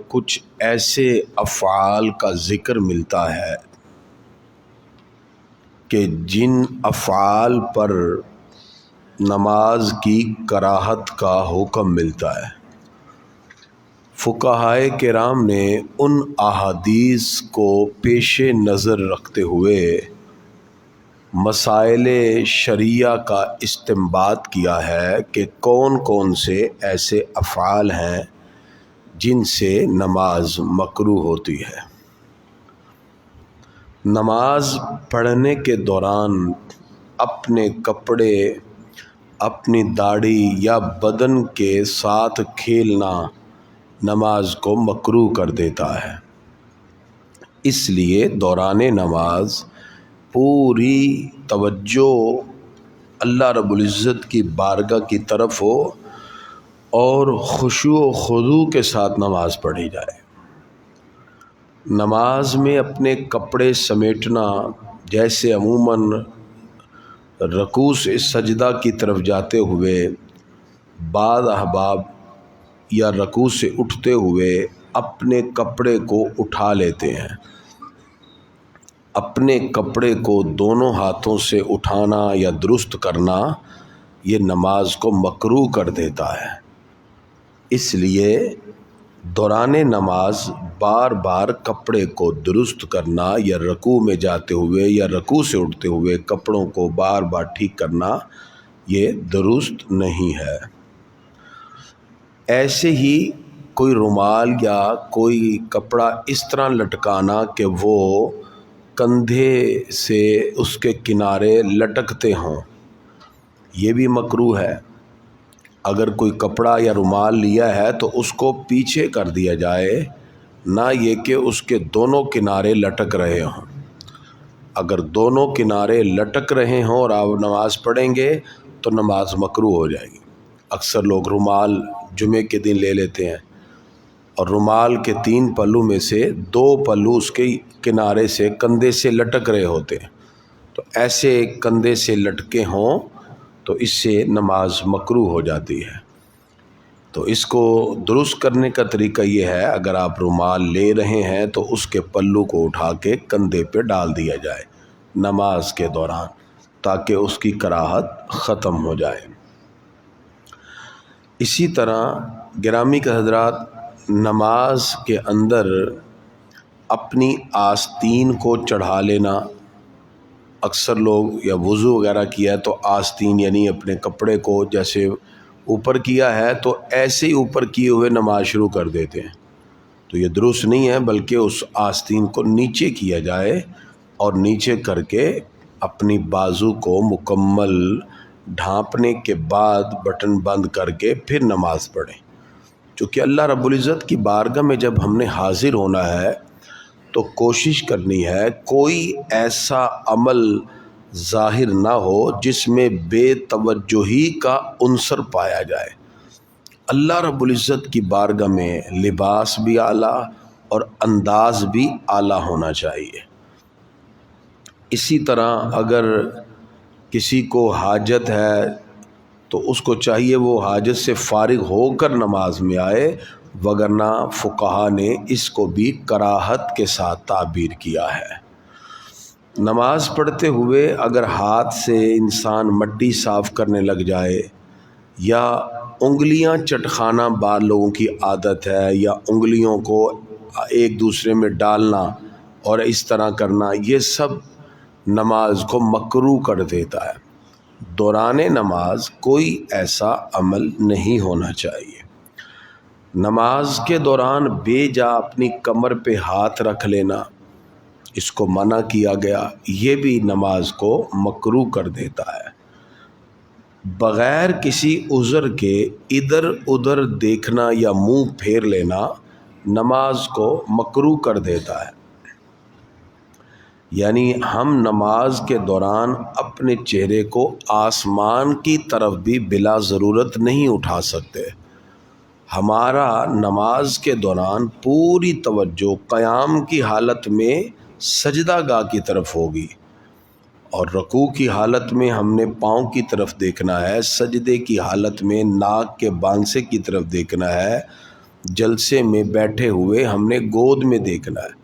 کچھ ایسے افعال کا ذکر ملتا ہے کہ جن افعال پر نماز کی کراہت کا حکم ملتا ہے۔ فقہائے کرام نے ان احادیث کو پیش نظر رکھتے ہوئے مسائل شرعیہ کا استنباط کیا ہے کہ کون کون سے ایسے افعال ہیں جن سے نماز مکروہ ہوتی ہے۔ نماز پڑھنے کے دوران اپنے کپڑے، اپنی داڑھی یا بدن کے ساتھ کھیلنا نماز کو مکروہ کر دیتا ہے۔ اس لیے دوران نماز پوری توجہ اللہ رب العزت کی بارگاہ کی طرف ہو اور خشوع و خضوع کے ساتھ نماز پڑھی جائے۔ نماز میں اپنے کپڑے سمیٹنا، جیسے عموماً رکوع سے سجدہ کی طرف جاتے ہوئے بعض احباب یا رکوع سے اٹھتے ہوئے اپنے کپڑے کو اٹھا لیتے ہیں۔ اپنے کپڑے کو دونوں ہاتھوں سے اٹھانا یا درست کرنا یہ نماز کو مکروہ کر دیتا ہے۔ اس لیے دوران نماز بار بار کپڑے کو درست کرنا یا رکوع میں جاتے ہوئے یا رکوع سے اٹھتے ہوئے کپڑوں کو بار بار ٹھیک کرنا یہ درست نہیں ہے۔ ایسے ہی کوئی رومال یا کوئی کپڑا اس طرح لٹکانا کہ وہ کندھے سے اس کے کنارے لٹکتے ہوں، یہ بھی مکروہ ہے۔ اگر کوئی کپڑا یا رومال لیا ہے تو اس کو پیچھے کر دیا جائے، نہ یہ کہ اس کے دونوں کنارے لٹک رہے ہوں۔ اگر دونوں کنارے لٹک رہے ہوں اور آپ نماز پڑھیں گے تو نماز مکروہ ہو جائے گی۔ اکثر لوگ رومال جمعے کے دن لے لیتے ہیں اور رومال کے 3 پلو میں سے 2 پلو اس کے کنارے سے کندھے سے لٹک رہے ہوتے ہیں، تو ایسے کندھے سے لٹکے ہوں تو اس سے نماز مکروہ ہو جاتی ہے۔ تو اس کو درست کرنے کا طریقہ یہ ہے، اگر آپ رومال لے رہے ہیں تو اس کے پلو کو اٹھا کے کندھے پہ ڈال دیا جائے نماز کے دوران، تاکہ اس کی کراہت ختم ہو جائے۔ اسی طرح گرامی کے حضرات، نماز کے اندر اپنی آستین کو چڑھا لینا، اکثر لوگ یا وضو وغیرہ کیا ہے تو آستین یعنی اپنے کپڑے کو جیسے اوپر کیا ہے تو ایسے ہی اوپر کیے ہوئے نماز شروع کر دیتے ہیں، تو یہ درست نہیں ہے، بلکہ اس آستین کو نیچے کیا جائے اور نیچے کر کے اپنی بازو کو مکمل ڈھانپنے کے بعد بٹن بند کر کے پھر نماز پڑھیں۔ چونکہ اللہ رب العزت کی بارگاہ میں جب ہم نے حاضر ہونا ہے تو کوشش کرنی ہے کوئی ایسا عمل ظاہر نہ ہو جس میں بے توجہی کا عنصر پایا جائے۔ اللہ رب العزت کی بارگاہ میں لباس بھی اعلیٰ اور انداز بھی اعلیٰ ہونا چاہیے۔ اسی طرح اگر کسی کو حاجت ہے تو اس کو چاہیے وہ حاجت سے فارغ ہو کر نماز میں آئے، وگرنہ فقہا نے اس کو بھی کراہت کے ساتھ تعبیر کیا ہے۔ نماز پڑھتے ہوئے اگر ہاتھ سے انسان مٹی صاف کرنے لگ جائے یا انگلیاں چٹخانا بعض لوگوں کی عادت ہے، یا انگلیوں کو ایک دوسرے میں ڈالنا اور اس طرح کرنا، یہ سب نماز کو مکروہ کر دیتا ہے۔ دوران نماز کوئی ایسا عمل نہیں ہونا چاہیے۔ نماز کے دوران بے جا اپنی کمر پہ ہاتھ رکھ لینا، اس کو منع کیا گیا، یہ بھی نماز کو مکروہ کر دیتا ہے۔ بغیر کسی عذر کے ادھر ادھر دیکھنا یا منہ پھیر لینا نماز کو مکروہ کر دیتا ہے۔ یعنی ہم نماز کے دوران اپنے چہرے کو آسمان کی طرف بھی بلا ضرورت نہیں اٹھا سکتے۔ ہمارا نماز کے دوران پوری توجہ قیام کی حالت میں سجدہ گاہ کی طرف ہوگی، اور رکوع کی حالت میں ہم نے پاؤں کی طرف دیکھنا ہے، سجدے کی حالت میں ناک کے بانسے کی طرف دیکھنا ہے، جلسے میں بیٹھے ہوئے ہم نے گود میں دیکھنا ہے.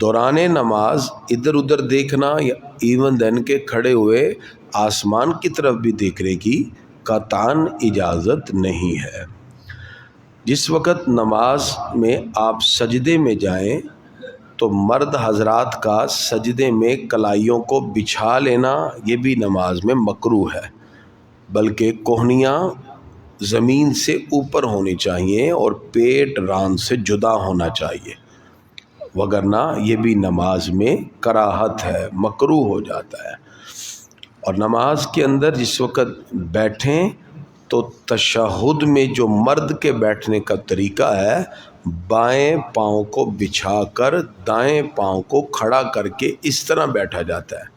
دوران نماز ادھر ادھر دیکھنا یا ایون دین کے کھڑے ہوئے آسمان کی طرف بھی دیکھنے کی قطعاً اجازت نہیں ہے. جس وقت نماز میں آپ سجدے میں جائیں تو مرد حضرات کا سجدے میں کلائیوں کو بچھا لینا یہ بھی نماز میں مکروہ ہے، بلکہ کوہنیاں زمین سے اوپر ہونی چاہیے اور پیٹ ران سے جدا ہونا چاہیے، وگرنہ یہ بھی نماز میں کراہت ہے، مکروہ ہو جاتا ہے. اور نماز کے اندر جس وقت بیٹھیں تو تشہد میں جو مرد کے بیٹھنے کا طریقہ ہے، بائیں پاؤں کو بچھا کر دائیں پاؤں کو کھڑا کر کے اس طرح بیٹھا جاتا ہے.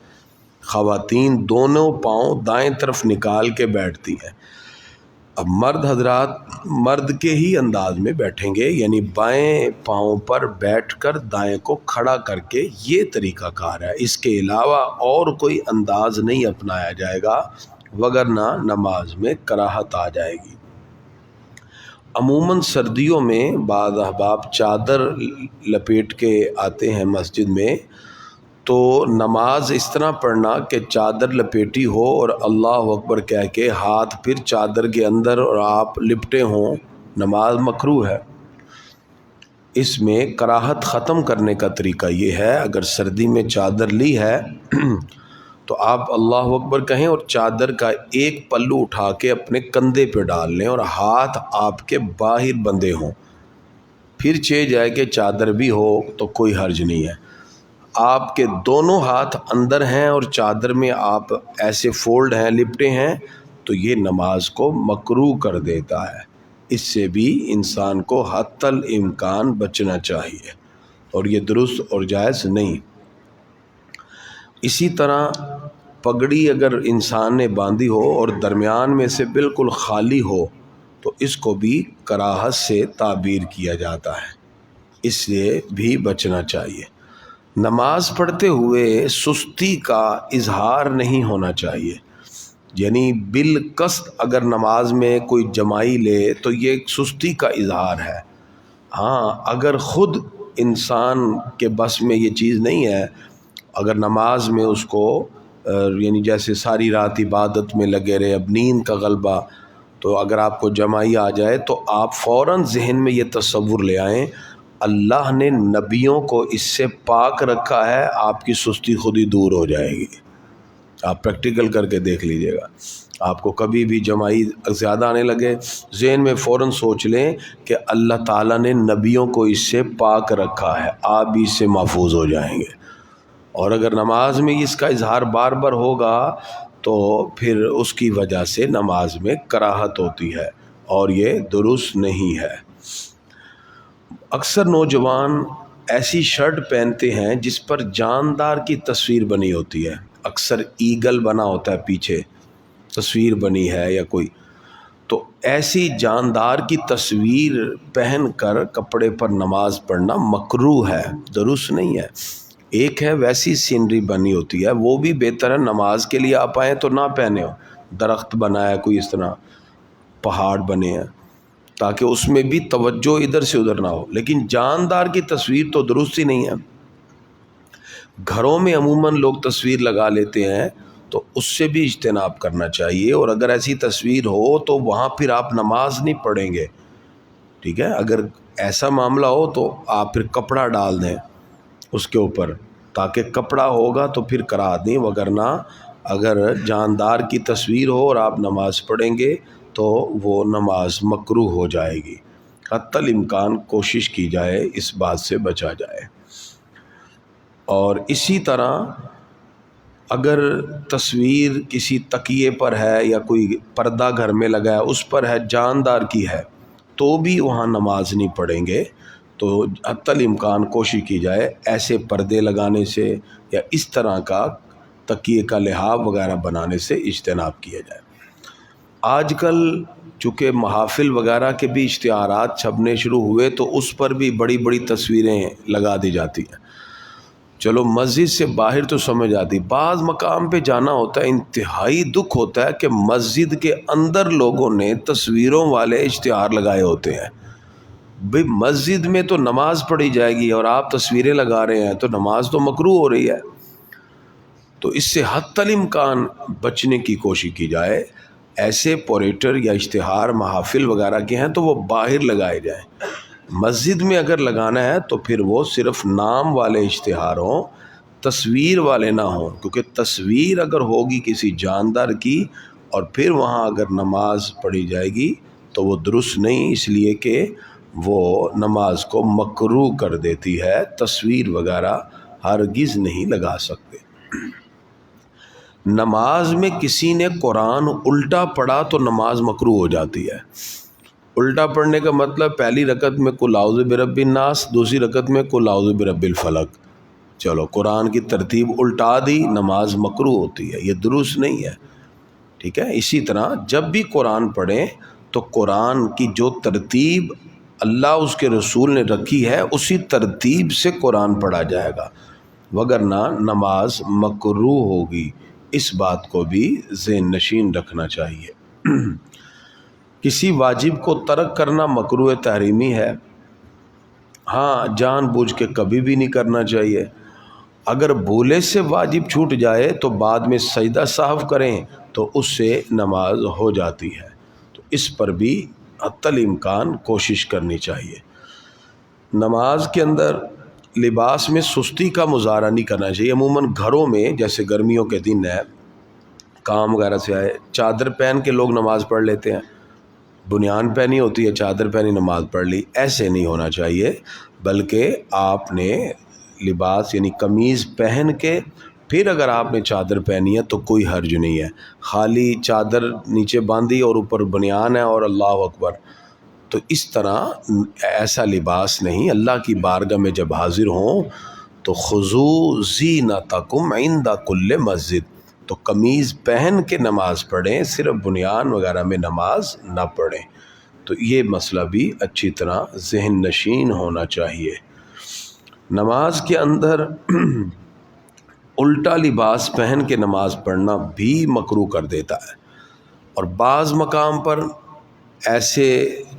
خواتین دونوں پاؤں دائیں طرف نکال کے بیٹھتی ہیں. اب مرد حضرات مرد کے ہی انداز میں بیٹھیں گے، یعنی بائیں پاؤں پر بیٹھ کر دائیں کو کھڑا کر کے، یہ طریقہ کار ہے. اس کے علاوہ اور کوئی انداز نہیں اپنایا جائے گا، وگرنہ نماز میں کراہت آ جائے گی. عموماً سردیوں میں بعض احباب چادر لپیٹ کے آتے ہیں مسجد میں، تو نماز اس طرح پڑھنا کہ چادر لپیٹی ہو اور اللہ اکبر کہہ کے ہاتھ پھر چادر کے اندر اور آپ لپٹے ہوں، نماز مکروہ ہے. اس میں کراہت ختم کرنے کا طریقہ یہ ہے، اگر سردی میں چادر لی ہے تو آپ اللہ اکبر کہیں اور چادر کا ایک پلو اٹھا کے اپنے کندھے پہ ڈال لیں اور ہاتھ آپ کے باہر بندھے ہوں. پھر چہ جائے کہ چادر بھی ہو تو کوئی حرج نہیں ہے. آپ کے دونوں ہاتھ اندر ہیں اور چادر میں آپ ایسے فولڈ ہیں، لپٹے ہیں، تو یہ نماز کو مکروہ کر دیتا ہے. اس سے بھی انسان کو حتی الامکان بچنا چاہیے اور یہ درست اور جائز نہیں. اسی طرح پگڑی اگر انسان نے باندھی ہو اور درمیان میں سے بالکل خالی ہو تو اس کو بھی کراہت سے تعبیر کیا جاتا ہے، اس لیے بھی بچنا چاہیے. نماز پڑھتے ہوئے سستی کا اظہار نہیں ہونا چاہیے، یعنی بالقصد اگر نماز میں کوئی جمائی لے تو یہ ایک سستی کا اظہار ہے. ہاں اگر خود انسان کے بس میں یہ چیز نہیں ہے، اگر نماز میں اس کو یعنی جیسے ساری رات عبادت میں لگے رہے، اب نیند کا غلبہ، تو اگر آپ کو جمائی آ جائے تو آپ فوراً ذہن میں یہ تصور لے آئیں اللہ نے نبیوں کو اس سے پاک رکھا ہے، آپ کی سستی خود ہی دور ہو جائے گی. آپ پریکٹیکل کر کے دیکھ لیجئے گا. آپ کو کبھی بھی جمائی زیادہ آنے لگے، ذہن میں فوراً سوچ لیں کہ اللہ تعالیٰ نے نبیوں کو اس سے پاک رکھا ہے، آپ بھی اس سے محفوظ ہو جائیں گے. اور اگر نماز میں اس کا اظہار بار بار ہوگا تو پھر اس کی وجہ سے نماز میں کراہت ہوتی ہے اور یہ درست نہیں ہے. اکثر نوجوان ایسی شرٹ پہنتے ہیں جس پر جاندار کی تصویر بنی ہوتی ہے، اکثر ایگل بنا ہوتا ہے، پیچھے تصویر بنی ہے یا کوئی، تو ایسی جاندار کی تصویر پہن کر کپڑے پر نماز پڑھنا مکروہ ہے، درست نہیں ہے. ایک ہے ویسی سینری بنی ہوتی ہے، وہ بھی بہتر ہے. نماز کے لیے آپ آئیں تو نہ پہنے ہو، درخت بنا ہے کوئی، اس طرح پہاڑ بنے ہیں، تاکہ اس میں بھی توجہ ادھر سے ادھر نہ ہو. لیکن جاندار کی تصویر تو درست ہی نہیں ہے. گھروں میں عموماً لوگ تصویر لگا لیتے ہیں تو اس سے بھی اجتناب کرنا چاہیے، اور اگر ایسی تصویر ہو تو وہاں پھر آپ نماز نہیں پڑھیں گے. ٹھیک ہے، اگر ایسا معاملہ ہو تو آپ پھر کپڑا ڈال دیں اس کے اوپر، تاکہ کپڑا ہوگا تو پھر کرا دیں، وگرنہ اگر جاندار کی تصویر ہو اور آپ نماز پڑھیں گے تو وہ نماز مکروہ ہو جائے گی. حتی الامکان کوشش کی جائے اس بات سے بچا جائے. اور اسی طرح اگر تصویر کسی تکیے پر ہے یا کوئی پردہ گھر میں لگا ہے اس پر ہے، جاندار کی ہے، تو بھی وہاں نماز نہیں پڑھیں گے. تو حتی الامکان کوشش کی جائے ایسے پردے لگانے سے یا اس طرح کا تکیے کا لحاف وغیرہ بنانے سے اجتناب کیا جائے. آج کل چونکہ محافل وغیرہ کے بھی اشتہارات چھپنے شروع ہوئے تو اس پر بھی بڑی بڑی تصویریں لگا دی جاتی ہیں. چلو مسجد سے باہر تو سمجھ آتی، بعض مقام پہ جانا ہوتا ہے، انتہائی دکھ ہوتا ہے کہ مسجد کے اندر لوگوں نے تصویروں والے اشتہار لگائے ہوتے ہیں. بھئی مسجد میں تو نماز پڑھی جائے گی اور آپ تصویریں لگا رہے ہیں تو نماز تو مکروہ ہو رہی ہے. تو اس سے حتی الامکان بچنے کی کوشش کی جائے. ایسے پوریٹر یا اشتہار محافل وغیرہ کے ہیں تو وہ باہر لگائے جائیں. مسجد میں اگر لگانا ہے تو پھر وہ صرف نام والے اشتہار ہوں, تصویر والے نہ ہوں, کیونکہ تصویر اگر ہوگی کسی جاندار کی اور پھر وہاں اگر نماز پڑھی جائے گی تو وہ درست نہیں, اس لیے کہ وہ نماز کو مکروہ کر دیتی ہے. تصویر وغیرہ ہرگز نہیں لگا سکتے. نماز میں کسی نے قرآن الٹا پڑھا تو نماز مکروہ ہو جاتی ہے. الٹا پڑھنے کا مطلب پہلی رکعت میں قل اعوذ برب الناس, دوسری رکعت میں قل اعوذ برب الفلق. چلو قرآن کی ترتیب الٹا دی, نماز مکروہ ہوتی ہے, یہ درست نہیں ہے. ٹھیک ہے. اسی طرح جب بھی قرآن پڑھیں تو قرآن کی جو ترتیب اللہ اس کے رسول نے رکھی ہے اسی ترتیب سے قرآن پڑھا جائے گا, وگرنہ نماز مکروہ ہوگی. اس بات کو بھی ذہن نشین رکھنا چاہیے. کسی واجب کو ترک کرنا مکروہ تحریمی ہے. ہاں, جان بوجھ کے کبھی بھی نہیں کرنا چاہیے. اگر بھولے سے واجب چھوٹ جائے تو بعد میں سجدہ سہو کریں تو اس سے نماز ہو جاتی ہے. تو اس پر بھی حتی الامکان کوشش کرنی چاہیے. نماز کے اندر لباس میں سستی کا مظاہرہ نہیں کرنا چاہیے. عموماً گھروں میں جیسے گرمیوں کے دن ہے, کام وغیرہ سے آئے, چادر پہن کے لوگ نماز پڑھ لیتے ہیں. بنیان پہنی ہوتی ہے, چادر پہنی نماز پڑھ لی. ایسے نہیں ہونا چاہیے, بلکہ آپ نے لباس یعنی قمیض پہن کے پھر اگر آپ نے چادر پہنی ہے تو کوئی حرج نہیں ہے. خالی چادر نیچے باندھی اور اوپر بنیان ہے اور اللہ اکبر, تو اس طرح ایسا لباس نہیں. اللہ کی بارگاہ میں جب حاضر ہوں تو خذوا زینتکم عند کل مسجد, تو قمیض پہن کے نماز پڑھیں, صرف بنیان وغیرہ میں نماز نہ پڑھیں. تو یہ مسئلہ بھی اچھی طرح ذہن نشین ہونا چاہیے. نماز کے اندر الٹا لباس پہن کے نماز پڑھنا بھی مکروہ کر دیتا ہے. اور بعض مقام پر ایسے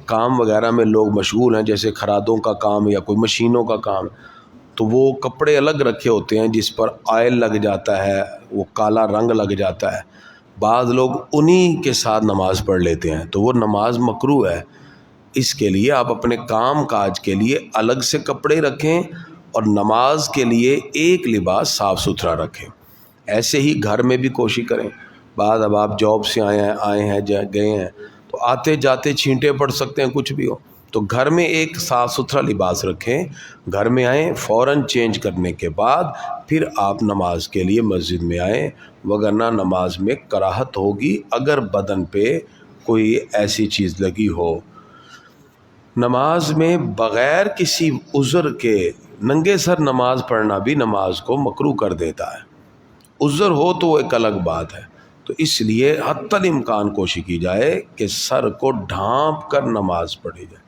کام وغیرہ میں لوگ مشغول ہیں, جیسے خرادوں کا کام یا کوئی مشینوں کا کام, تو وہ کپڑے الگ رکھے ہوتے ہیں جس پر آئل لگ جاتا ہے, وہ کالا رنگ لگ جاتا ہے. بعض لوگ انہی کے ساتھ نماز پڑھ لیتے ہیں, تو وہ نماز مکروہ ہے. اس کے لیے آپ اپنے کام کاج کے لیے الگ سے کپڑے رکھیں اور نماز کے لیے ایک لباس صاف ستھرا رکھیں. ایسے ہی گھر میں بھی کوشش کریں. بعد اب آپ جاب سے آئے ہیں گئے ہیں تو آتے جاتے چھینٹے پڑ سکتے ہیں, کچھ بھی ہو, تو گھر میں ایک صاف ستھرا لباس رکھیں. گھر میں آئیں, فوراً چینج کرنے کے بعد پھر آپ نماز کے لیے مسجد میں آئیں, وگرنہ نماز میں کراہت ہوگی اگر بدن پہ کوئی ایسی چیز لگی ہو. نماز میں بغیر کسی عذر کے ننگے سر نماز پڑھنا بھی نماز کو مکروہ کر دیتا ہے. عذر ہو تو وہ ایک الگ بات ہے. تو اس لیے حتی الامکان کوشش کی جائے کہ سر کو ڈھانپ کر نماز پڑھی جائے.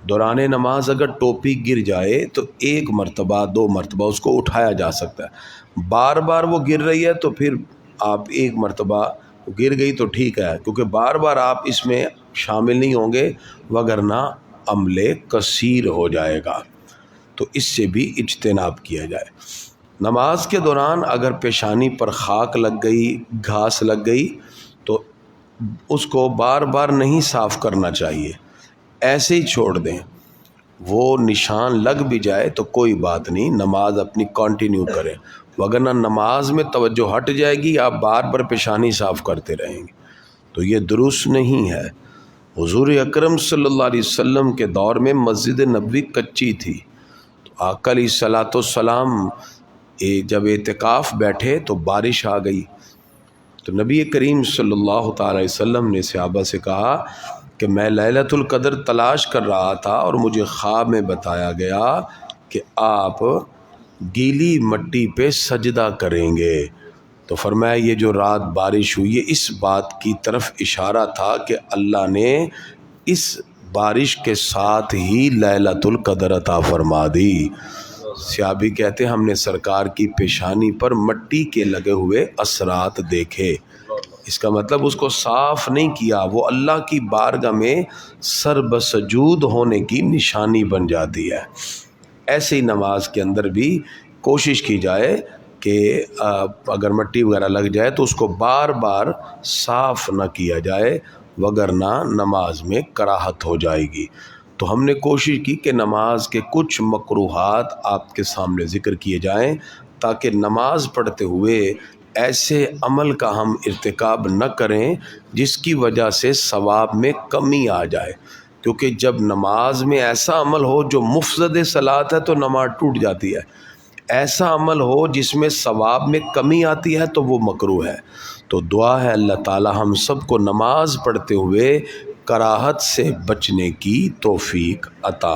دوران نماز اگر ٹوپی گر جائے تو ایک مرتبہ 2 مرتبہ اس کو اٹھایا جا سکتا ہے. بار بار وہ گر رہی ہے تو پھر آپ ایک مرتبہ گر گئی تو ٹھیک ہے, کیونکہ بار بار آپ اس میں شامل نہیں ہوں گے, وگرنہ عمل کثیر ہو جائے گا. تو اس سے بھی اجتناب کیا جائے. نماز کے دوران اگر پیشانی پر خاک لگ گئی, گھاس لگ گئی, تو اس کو بار بار نہیں صاف کرنا چاہیے, ایسے ہی چھوڑ دیں. وہ نشان لگ بھی جائے تو کوئی بات نہیں, نماز اپنی کنٹینیو کریں, وگرنہ نماز میں توجہ ہٹ جائے گی, آپ بار بار پیشانی صاف کرتے رہیں گے, تو یہ درست نہیں ہے. حضور اکرم صلی اللہ علیہ وسلم کے دور میں مسجد نبوی کچی تھی, تو آقا علیہ الصلوۃ والسلام جب اعتکاف بیٹھے تو بارش آ گئی, تو نبی کریم صلی اللہ تعالی وسلم نے صحابہ سے کہا کہ میں لیلۃ القدر تلاش کر رہا تھا اور مجھے خواب میں بتایا گیا کہ آپ گیلی مٹی پہ سجدہ کریں گے. تو فرمایا یہ جو رات بارش ہوئی ہے اس بات کی طرف اشارہ تھا کہ اللہ نے اس بارش کے ساتھ ہی لیلۃ القدر عطا فرما دی. صحابی کہتے ہیں ہم نے سرکار کی پیشانی پر مٹی کے لگے ہوئے اثرات دیکھے. اس کا مطلب اس کو صاف نہیں کیا، وہ اللہ کی بارگاہ میں سر بسجود ہونے کی نشانی بن جاتی ہے۔ ایسے ہی نماز کے اندر بھی کوشش کی جائے کہ اگر مٹی وغیرہ لگ جائے تو اس کو بار بار صاف نہ کیا جائے، وگرنہ نماز میں کراہت ہو جائے گی۔ تو ہم نے کوشش کی کہ نماز کے کچھ مکروہات آپ کے سامنے ذکر کیے جائیں تاکہ نماز پڑھتے ہوئے ایسے عمل کا ہم ارتکاب نہ کریں جس کی وجہ سے ثواب میں کمی آ جائے، کیونکہ جب نماز میں ایسا عمل ہو جو مفسد صلاۃ ہے تو نماز ٹوٹ جاتی ہے، ایسا عمل ہو جس میں ثواب میں کمی آتی ہے تو وہ مکروہ ہے۔ تو دعا ہے اللہ تعالی ہم سب کو نماز پڑھتے ہوئے کراہت سے بچنے کی توفیق عطا